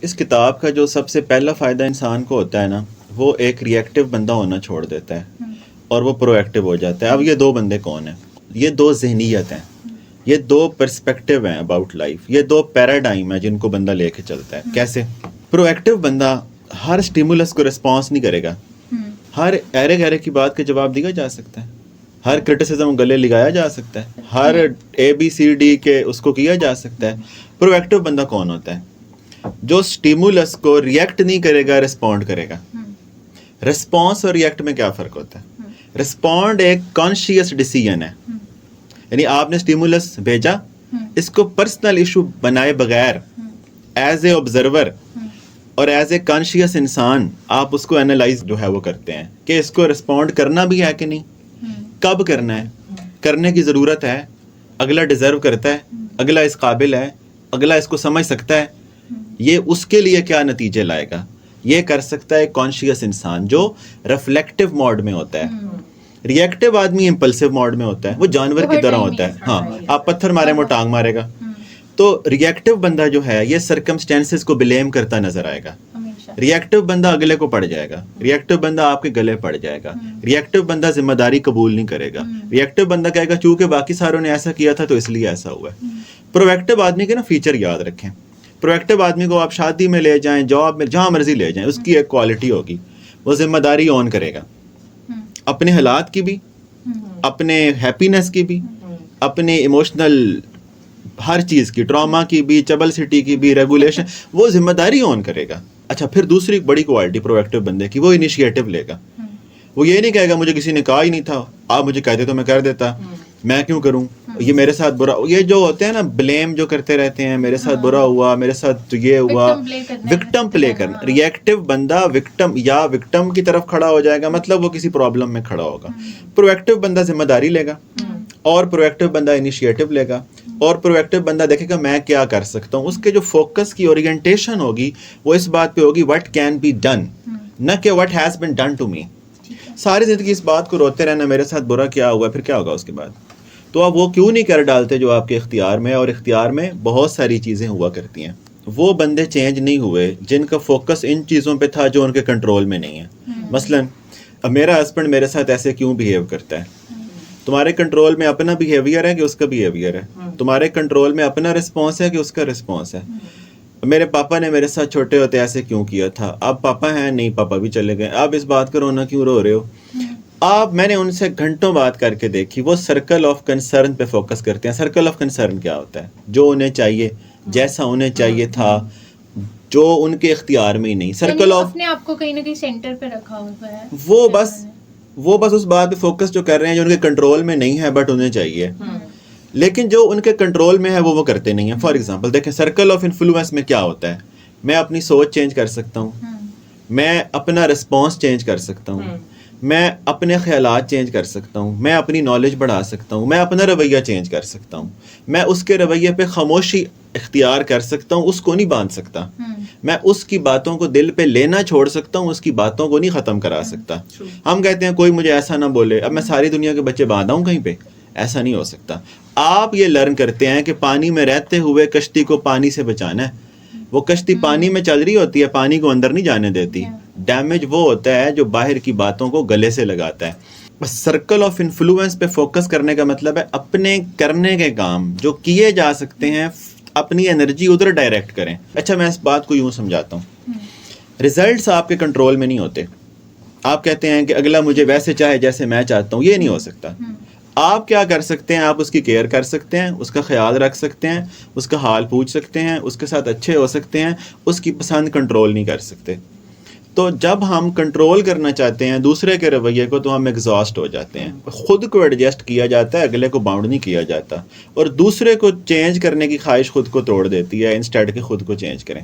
اس کتاب کا جو سب سے پہلا فائدہ انسان کو ہوتا ہے نا، وہ ایک ری ایکٹیو بندہ ہونا چھوڑ دیتا ہے اور وہ پرو ایکٹیو ہو جاتا ہے. اب یہ دو بندے کون ہیں؟ یہ دو ذہنیت ہیں، یہ دو پرسپیکٹیو ہیں اباؤٹ لائف، یہ دو پیراڈائم ہیں جن کو بندہ لے کے چلتا ہے. کیسے؟ پرو ایکٹیو بندہ ہر سٹیمولس کو رسپانس نہیں کرے گا، ہر ایرے گہرے کی بات کا جواب دیا جا سکتا ہے، ہر کرٹیسزم گلے لگایا جا سکتا ہے، ہر ABCD کے اس کو کیا جا سکتا ہے. پرو ایکٹیو بندہ کون ہوتا ہے؟ جو سٹیمولس کو ریئیکٹ نہیں کرے گا، رسپونڈ کرے گا. رسپانس اور ریئیکٹ میں کیا فرق ہوتا ہے؟ رسپونڈ ایک کانشیس ڈیسیژن ہے، یعنی آپ نے سٹیمولس بھیجا، اس کو پرسنل ایشو بنائے بغیر ایز اے آبزرور اور ایز اے کانشیس انسان آپ اس کو اینالائز جو ہے وہ کرتے ہیں کہ اس کو رسپونڈ کرنا بھی ہے کہ نہیں، کب کرنا ہے، کرنے کی ضرورت ہے، اگلا ڈیزرو کرتا ہے، اگلا اس قابل ہے، اگلا اس کو سمجھ سکتا ہے، یہ اس کے لیے کیا نتیجے لائے گا. یہ کر سکتا ہے کانشیس انسان جو ریفلیکٹیو موڈ میں ہوتا ہے. ری ایکٹیو آدمی امپلسیو موڈ میں ہوتا ہے، وہ جانور کی طرح ہوتا ہے. ہاں، آپ پتھر مارے وہ ٹانگ مارے گا. تو ری ایکٹیو بندہ جو ہے یہ سرکمسٹینسز کو بلیم کرتا نظر آئے گا. ری ایکٹیو بندہ اگلے کو پڑ جائے گا، ری ایکٹیو بندہ آپ کے گلے پڑ جائے گا، ری ایکٹیو بندہ ذمہ داری قبول نہیں کرے گا، ری ایکٹیو بندہ کہے گا چونکہ باقی ساروں نے ایسا کیا تھا تو اس لیے ایسا ہوا ہے. پرو ایکٹیو آدمی کے نا فیچر یاد رکھیں. پرو ایکٹیو آدمی کو آپ شادی میں لے جائیں، جاب میں، جہاں مرضی لے جائیں، اس کی ایک کوالٹی ہوگی، وہ ذمہ داری اون کرے گا، اپنے حالات کی بھی، اپنے ہیپینس کی بھی، اپنے ایموشنل ہر چیز کی، ٹراما کی بھی، چبلسٹی کی بھی، ریگولیشن، وہ ذمہ داری اون کرے گا. اچھا، پھر دوسری بڑی کوالٹی پرو ایکٹیو بندے کی، وہ انیشیٹو لے گا. وہ یہ نہیں کہے گا مجھے کسی نے کہا ہی نہیں تھا، آپ مجھے کہتے تو میں کر دیتا، میں کیوں کروں، یہ میرے ساتھ برا. یہ جو ہوتے ہیں نا بلیم جو کرتے رہتے ہیں، میرے ساتھ برا ہوا، میرے ساتھ یہ ہوا، وکٹم پلے کرنا. ری ایکٹیو بندہ وکٹم یا وکٹم کی طرف کھڑا ہو جائے گا، مطلب وہ کسی پرابلم میں کھڑا ہوگا. پرو ایکٹیو بندہ ذمہ داری لے گا، اور پرو ایکٹیو بندہ انیشیٹو لے گا، اور پرو ایکٹیو بندہ دیکھے گا میں کیا کر سکتا ہوں. اس کے جو فوکس کی اورینٹیشن ہوگی وہ اس بات پہ ہوگی وٹ کین بی ڈن، نہ کہ what has been done to me. ساری زندگی اس بات کو روتے رہنا میرے ساتھ برا کیا ہوا، پھر کیا ہوگا اس کے بعد. تو آپ وہ کیوں نہیں کر ڈالتے جو آپ کے اختیار میں، اور اختیار میں بہت ساری چیزیں ہوا کرتی ہیں. وہ بندے چینج نہیں ہوئے جن کا فوکس ان چیزوں پہ تھا جو ان کے کنٹرول میں نہیں ہے. مثلاً اب میرا ہسبینڈ میرے ساتھ ایسے کیوں بیہیو کرتا ہے، تمہارے کنٹرول میں اپنا بیہیویئر ہے کہ اس کا بیہیویئر ہے، تمہارے کنٹرول میں اپنا رسپانس ہے کہ اس کا رسپانس ہے. میرے پاپا نے میرے ساتھ چھوٹے ہوتے ایسے کیوں کیا تھا، اب پاپا ہیں نہیں، پاپا بھی چلے گئے، اب اس بات کا رونا کیوں رو رہے ہو. آپ، میں نے ان سے گھنٹوں بات کر کے دیکھی، وہ سرکل آف کنسرن پہ فوکس کرتے ہیں. سرکل آف کنسرن کیا ہوتا ہے؟ جو انہیں چاہیے، جیسا انہیں چاہیے تھا، جو ان کے اختیار میں ہی نہیں. سرکل آف، اپنے آپ کو کہیں نہ کہیں سینٹر پہ رکھا ہوا ہے. وہ بس اس بات پہ فوکس جو کر رہے ہیں جو ان کے کنٹرول میں نہیں ہے بٹ انہیں چاہیے. لیکن جو ان کے کنٹرول میں ہے وہ کرتے نہیں ہیں. فار ایگزامپل دیکھیں، سرکل آف انفلوئنس میں کیا ہوتا ہے؟ میں اپنی سوچ چینج کر سکتا ہوں، میں اپنا رسپانس چینج کر سکتا ہوں، میں اپنے خیالات چینج کر سکتا ہوں، میں اپنی نالج بڑھا سکتا ہوں، میں اپنا رویہ چینج کر سکتا ہوں، میں اس کے رویے پہ خاموشی اختیار کر سکتا ہوں، اس کو نہیں باندھ سکتا. میں اس کی باتوں کو دل پہ لینا چھوڑ سکتا ہوں، اس کی باتوں کو نہیں ختم کرا سکتا. ہم کہتے ہیں کوئی مجھے ایسا نہ بولے، اب میں ساری دنیا کے بچے باندھا ہوں کہیں پہ، ایسا نہیں ہو سکتا. آپ یہ لرن کرتے ہیں کہ پانی میں رہتے ہوئے کشتی کو پانی سے بچانا ہے. وہ کشتی پانی میں چل رہی ہوتی ہے، پانی کو اندر نہیں جانے دیتی. ڈیمیج وہ ہوتا ہے جو باہر کی باتوں کو گلے سے لگاتا ہے. بس سرکل آف انفلوئنس پہ فوکس کرنے کا مطلب ہے اپنے کرنے کے کام جو کیے جا سکتے ہیں، اپنی انرجی ادھر ڈائریکٹ کریں. اچھا، میں اس بات کو یوں سمجھاتا ہوں، ریزلٹس آپ کے کنٹرول میں نہیں ہوتے. آپ کہتے ہیں کہ اگلا مجھے ویسے چاہے جیسے میں چاہتا ہوں، یہ نہیں ہو سکتا. آپ کیا کر سکتے ہیں؟ آپ اس کی کیئر کر سکتے ہیں، اس کا خیال رکھ سکتے ہیں، اس کا حال پوچھ سکتے ہیں، اس کے ساتھ اچھے ہو سکتے ہیں، اس کی پسند کنٹرول نہیں کر سکتے. تو جب ہم کنٹرول کرنا چاہتے ہیں دوسرے کے رویے کو تو ہم ایگزاسٹ ہو جاتے ہیں. خود کو ایڈجسٹ کیا جاتا ہے، اگلے کو باؤنڈ نہیں کیا جاتا، اور دوسرے کو چینج کرنے کی خواہش خود کو توڑ دیتی ہے انسٹیڈ کہ خود کو چینج کریں.